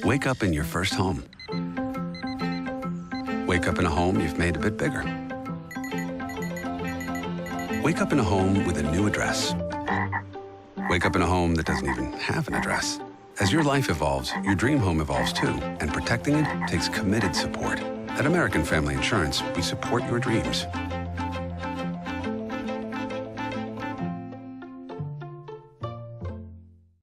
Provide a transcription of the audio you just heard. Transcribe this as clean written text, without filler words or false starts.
Wake up in your first home. Wake up in a home you've made a bit bigger. Wake up in a home with a new address. Wake up in a home that doesn't even have an address. As your life evolves, your dream home evolves too, and protecting it takes committed support. At American Family Insurance, we support your dreams